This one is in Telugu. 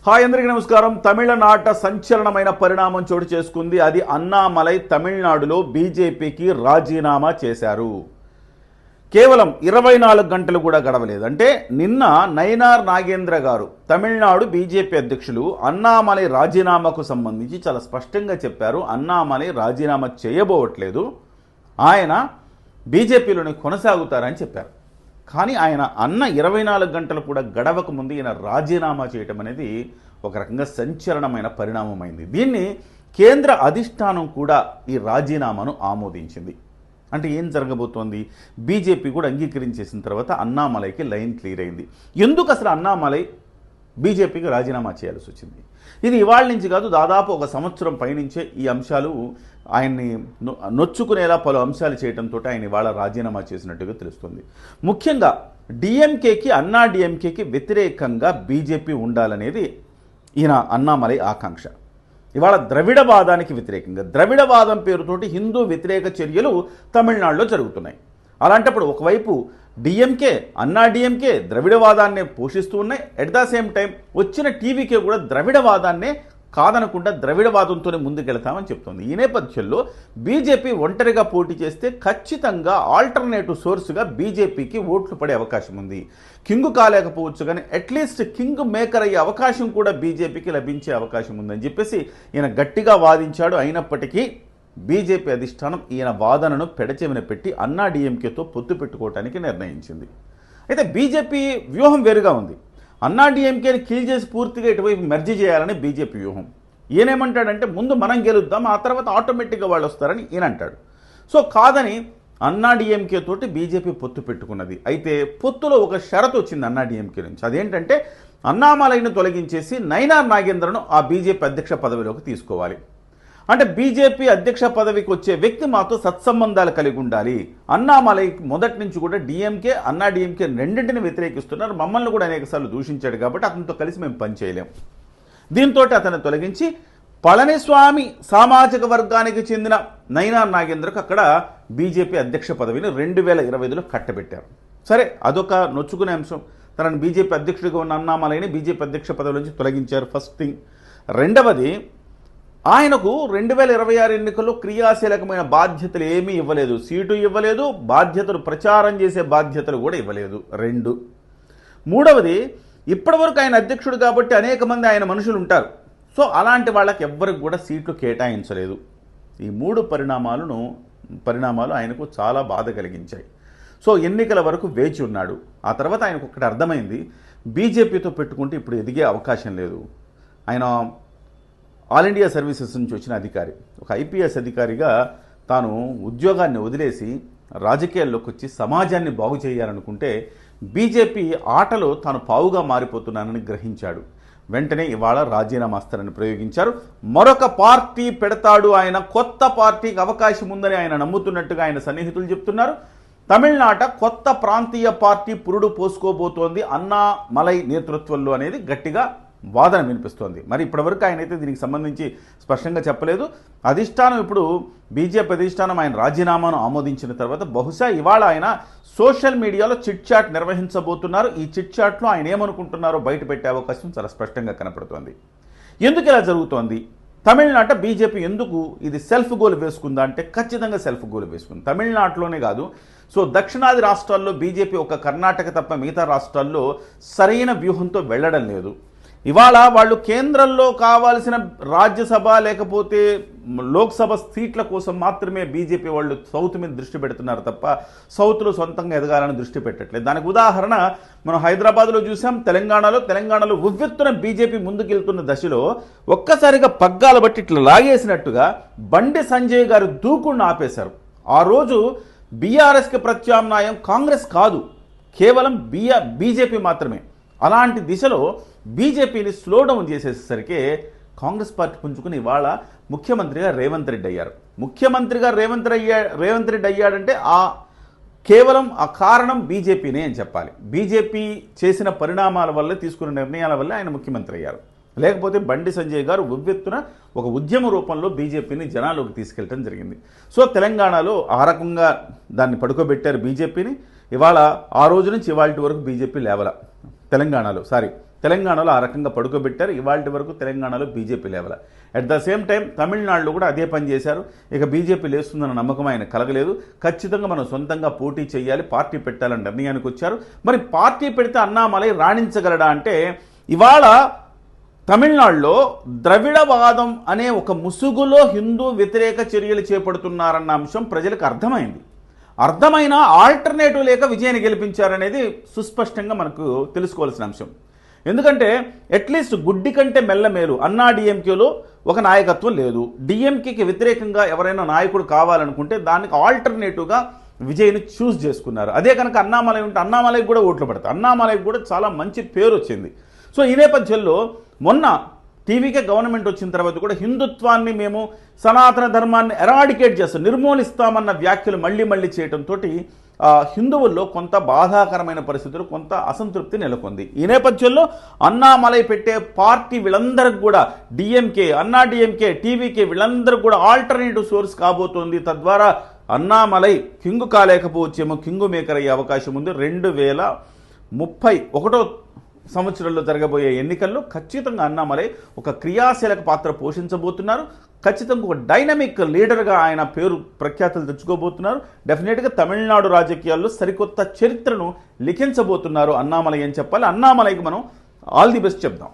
హాయ్ అందరికీ నమస్కారం. తమిళనాట సంచలనమైన పరిణామం చోటు చేసుకుంది. అది అన్నామలై తమిళనాడులో బీజేపీకి రాజీనామా చేశారు. కేవలం 24 గంటలు కూడా గడవలేదు. అంటే నిన్న నైనార్ నాగేంద్ర గారు తమిళనాడు బీజేపీ అధ్యక్షులు అన్నామలై రాజీనామాకు సంబంధించి చాలా స్పష్టంగా చెప్పారు. అన్నామలై రాజీనామా చేయబోవట్లేదు, ఆయన బీజేపీలోనే కొనసాగుతారని చెప్పారు. కానీ ఆయన అన్న 24 గంటలు కూడా గడవక ముందు ఈయన రాజీనామా చేయటం అనేది ఒక రకంగా సంచలనమైన పరిణామమైంది. దీన్ని కేంద్ర అధిష్టానం కూడా ఈ రాజీనామాను ఆమోదించింది. అంటే ఏం జరగబోతోంది? బీజేపీ కూడా అంగీకరించేసిన తర్వాత అన్నామలైకి లైన్ క్లియర్ అయింది. ఎందుకు అసలు అన్నామలై బీజేపీకి రాజీనామా చేయాల్సి వచ్చింది? ఇది ఇవాళ నుంచి కాదు, దాదాపు ఒక సంవత్సరం పైనుంచే ఈ అంశాలు ఆయన్ని నొచ్చుకునేలా పలు అంశాలు చేయడంతో ఆయన ఇవాళ రాజీనామా చేసినట్టుగా తెలుస్తుంది. ముఖ్యంగా డిఎంకేకి, అన్నా డిఎంకేకి వ్యతిరేకంగా బీజేపీ ఉండాలనేది ఈయన అన్నామలై ఆకాంక్ష. ఇవాళ ద్రవిడవాదానికి వ్యతిరేకంగా, ద్రవిడవాదం పేరుతోటి హిందూ వ్యతిరేక చర్యలు తమిళనాడులో జరుగుతున్నాయి. అలాంటప్పుడు ఒకవైపు డిఎంకే, అన్నా డిఎంకే ద్రవిడవాదాన్నే పోషిస్తూ ఉన్నాయి. ఎట్ ద సేమ్ టైం వచ్చిన టీవీకే కూడా ద్రవిడవాదాన్నే కాదనకుండా ద్రవిడవాదంతోనే ముందుకెళ్తామని చెప్తోంది. ఈ నేపథ్యంలో బీజేపీ ఒంటరిగా పోటీ చేస్తే ఖచ్చితంగా ఆల్టర్నేటివ్ సోర్స్గా బీజేపీకి ఓట్లు పడే అవకాశం ఉంది. కింగ్ కాలేకపోవచ్చు, కానీ అట్లీస్ట్ కింగ్ మేకర్ అయ్యే అవకాశం కూడా బీజేపీకి లభించే అవకాశం ఉందని చెప్పేసి ఈయన గట్టిగా వాదించాడు. అయినప్పటికీ బీజేపీ అధిష్టానం ఈయన వాదనను పెడచెవిన పెట్టి అన్నా డిఎంకేతో పొత్తు పెట్టుకోవడానికి నిర్ణయించింది. అయితే బీజేపీ వ్యూహం వేరుగా ఉంది. అన్నా డిఎంకేని కిల్ చేసి పూర్తిగా ఇటువైపు మెర్జీ చేయాలని బీజేపీ వ్యూహం. ఈయనేమంటాడంటే ముందు మనం గెలుద్దాం, ఆ తర్వాత ఆటోమేటిక్గా వాళ్ళు వస్తారని ఈయన అంటాడు. సో కాదని అన్నా డిఎంకే తోటి బీజేపీ పొత్తు పెట్టుకున్నది. అయితే పొత్తులో ఒక షరతు వచ్చింది అన్నా డిఎంకే నుంచి. అదేంటంటే అన్నామలైని తొలగించేసి నైనార్ నాగేంద్రను ఆ బీజేపీ అధ్యక్ష పదవిలోకి తీసుకోవాలి. అంటే బీజేపీ అధ్యక్ష పదవికి వచ్చే వ్యక్తి మాతో సత్సంబంధాలు కలిగి ఉండాలి. అన్నామలై మొదటి నుంచి కూడా డిఎంకే, అన్నా డిఎంకే రెండింటిని వ్యతిరేకిస్తున్నారు. మమ్మల్ని కూడా అనేకసార్లు దూషించాడు కాబట్టి అతనితో కలిసి మేము పనిచేయలేం. దీంతో అతన్ని తొలగించి పళనిస్వామి సామాజిక వర్గానికి చెందిన నైనార్ నాగేంద్రకు అక్కడ బీజేపీ అధ్యక్ష పదవిని 2025లో కట్టబెట్టారు. సరే, అదొక నొచ్చుకునే అంశం. తనను బీజేపీ అధ్యక్షుడిగా ఉన్న అన్నామలైని బీజేపీ అధ్యక్ష పదవి నుంచి తొలగించారు, ఫస్ట్ థింగ్. రెండవది, ఆయనకు 2026 ఎన్నికల్లో క్రియాశీలకమైన బాధ్యతలు ఏమీ ఇవ్వలేదు. సీటు ఇవ్వలేదు, బాధ్యతలు ప్రచారం చేసే బాధ్యతలు కూడా ఇవ్వలేదు. 2. మూడవది, ఇప్పటివరకు ఆయన అధ్యక్షుడు కాబట్టి అనేక మంది ఆయన మనుషులు ఉంటారు. సో అలాంటి వాళ్ళకి ఎవ్వరికి కూడా సీట్లు కేటాయించలేదు. ఈ 3 పరిణామాలు ఆయనకు చాలా బాధ కలిగించాయి. సో ఎన్నికల వరకు వేచి ఉన్నాడు. ఆ తర్వాత ఆయనకు ఒకటి అర్థమైంది, బీజేపీతో పెట్టుకుంటే ఇప్పుడు ఎదిగే అవకాశం లేదు. ఆయన ఆల్ ఇండియా సర్వీసెస్ నుంచి వచ్చిన అధికారి, ఒక ఐపీఎస్ అధికారిగా తాను ఉద్యోగాన్ని వదిలేసి రాజకీయాల్లోకి వచ్చి సమాజాన్ని బాగు చేయాలనుకుంటే బీజేపీ ఆటలో తాను పావుగా మారిపోతున్నానని గ్రహించాడు. వెంటనే ఇవాళ రాజీనామాస్త్రాన్ని ప్రయోగించారు. మరొక పార్టీ పెడతాడు ఆయన, కొత్త పార్టీకి అవకాశం ఉందని ఆయన నమ్ముతున్నట్టుగా ఆయన సన్నిహితులు చెప్తున్నారు. తమిళనాట కొత్త ప్రాంతీయ పార్టీ పురుడు పోసుకోబోతోంది అన్నామలై నేతృత్వంలో అనేది గట్టిగా వాదన వినిపిస్తోంది. మరి ఇప్పటివరకు ఆయన అయితే దీనికి సంబంధించి స్పష్టంగా చెప్పలేదు. అధిష్టానం ఇప్పుడు బీజేపీ అధిష్టానం ఆయన రాజీనామాను ఆమోదించిన తర్వాత బహుశా ఇవాళ ఆయన సోషల్ మీడియాలో చిట్ చాట్ నిర్వహించబోతున్నారు. ఈ చిట్ చాట్లో ఆయన ఏమనుకుంటున్నారో బయట పెట్టే అవకాశం చాలా స్పష్టంగా కనపడుతోంది. ఎందుకు ఇలా జరుగుతోంది? తమిళనాట బీజేపీ ఎందుకు ఇది సెల్ఫ్ గోల్ వేసుకుందా అంటే ఖచ్చితంగా సెల్ఫ్ గోల్ వేసుకుంది. తమిళనాడులోనే కాదు, సో దక్షిణాది రాష్ట్రాల్లో బీజేపీ ఒక కర్ణాటక తప్ప మిగతా రాష్ట్రాల్లో సరైన వ్యూహంతో వెళ్ళడం లేదు. ఇవాళ వాళ్ళు కేంద్రంలో కావాల్సిన రాజ్యసభ లేకపోతే లోక్సభ సీట్ల కోసం మాత్రమే బీజేపీ వాళ్ళు సౌత్ మీద దృష్టి పెడుతున్నారు తప్ప సౌత్లో సొంతంగా ఎదగాలని దృష్టి పెట్టట్లేదు. దానికి ఉదాహరణ మనం హైదరాబాద్లో చూసాం, తెలంగాణలో ఉవ్వెత్తున బీజేపీ ముందుకెళ్తున్న దశలో ఒక్కసారిగా పగ్గాలు బట్టి ఇట్లా లాగేసినట్టుగా బండి సంజయ్ గారు దూకుడిని ఆపేశారు. ఆ రోజు బీఆర్ఎస్కి ప్రత్యామ్నాయం కాంగ్రెస్ కాదు, కేవలం బీజేపీ మాత్రమే. అలాంటి దిశలో బీజేపీని స్లో డౌన్ చేసేసరికి కాంగ్రెస్ పార్టీ పుంజుకుని ఇవాళ ముఖ్యమంత్రిగా రేవంత్ రెడ్డి అయ్యారు. ముఖ్యమంత్రిగా రేవంత్ రెడ్డి అయ్యాడంటే కేవలం ఆ కారణం బీజేపీనే అని చెప్పాలి. బీజేపీ చేసిన పరిణామాల వల్ల, తీసుకున్న నిర్ణయాల వల్ల ఆయన ముఖ్యమంత్రి అయ్యారు. లేకపోతే బండి సంజయ్ గారు ఉవ్వెత్తున ఒక ఉద్యమ రూపంలో బీజేపీని జనాల్లోకి తీసుకెళ్ళడం జరిగింది. సో తెలంగాణలో ఆ రకంగా దాన్ని పడుకోబెట్టారు బీజేపీని. ఇవాళ ఆ రోజు నుంచి ఇవాళ వరకు బీజేపీ లేవల తెలంగాణలో, తెలంగాణలో ఆ రకంగా పడుకోబెట్టారు. ఇవాళ వరకు తెలంగాణలో బీజేపీ లేవల. అట్ ద సేమ్ టైం తమిళనాడులో కూడా అదే పని చేశారు. ఇక బీజేపీ లేస్తుందన్న నమ్మకం ఆయన కలగలేదు. ఖచ్చితంగా మనం సొంతంగా పోటీ చేయాలి, పార్టీ పెట్టాలని నిర్ణయానికి వచ్చారు. మరి పార్టీ పెడితే అన్నామలై రాణించగలడా అంటే, ఇవాళ తమిళనాడులో ద్రవిడవాదం అనే ఒక ముసుగులో హిందూ వ్యతిరేక చర్యలు చేపడుతున్నారన్న అంశం ప్రజలకు అర్థమైంది. అర్థమైన ఆల్టర్నేటివ్ లేక విజయాన్ని గెలిపించారనేది సుస్పష్టంగా మనకు తెలుసుకోవాల్సిన అంశం. ఎందుకంటే అట్లీస్ట్ గుడ్డి కంటే మెల్లమేలు. అన్నా డిఎంకేలో ఒక నాయకత్వం లేదు. డిఎంకేకి వ్యతిరేకంగా ఎవరైనా నాయకుడు కావాలనుకుంటే దానికి ఆల్టర్నేటివ్గా విజయ్ని చూస్ చేసుకున్నారు. అదే కనుక అన్నామలై ఉంటే అన్నామలైకి కూడా ఓట్లు పడతాయి. అన్నామలైకి కూడా చాలా మంచి పేరు వచ్చింది. సో ఈ నేపథ్యంలో మొన్న టీవీకే గవర్నమెంట్ వచ్చిన తర్వాత కూడా హిందుత్వాన్ని మేము సనాతన ధర్మాన్ని ఎరాడికేట్ చేస్తాం, నిర్మూలిస్తామన్న వ్యాఖ్యలు మళ్ళీ చేయడంతో హిందువుల్లో కొంత బాధాకరమైన పరిస్థితులు, కొంత అసంతృప్తి నెలకొంది. ఈ నేపథ్యంలో అన్నామలై పెట్టే పార్టీ వీళ్ళందరికి కూడా డిఎంకే, అన్నా డిఎంకే, టీవీకే వీళ్ళందరికీ కూడా ఆల్టర్నేటివ్ సోర్స్ కాబోతోంది. తద్వారా అన్నామలై కింగు కాలేకపోవచ్చేమో కింగు మేకర్ అయ్యే అవకాశం ఉంది. 2031 సంవత్సరంలో జరగబోయే ఎన్నికల్లో ఖచ్చితంగా అన్నామలై ఒక క్రియాశీలక పాత్ర పోషించబోతున్నారు. ఖచ్చితంగా ఒక డైనమిక్ లీడర్గా ఆయన పేరు ప్రఖ్యాతులు తెచ్చుకోబోతున్నారు. డెఫినెట్గా తమిళనాడు రాజకీయాల్లో సరికొత్త చరిత్రను లిఖించబోతున్నారు అన్నామలై అని చెప్పాలి. అన్నామలైకి మనం ఆల్ ది బెస్ట్ చెప్దాం.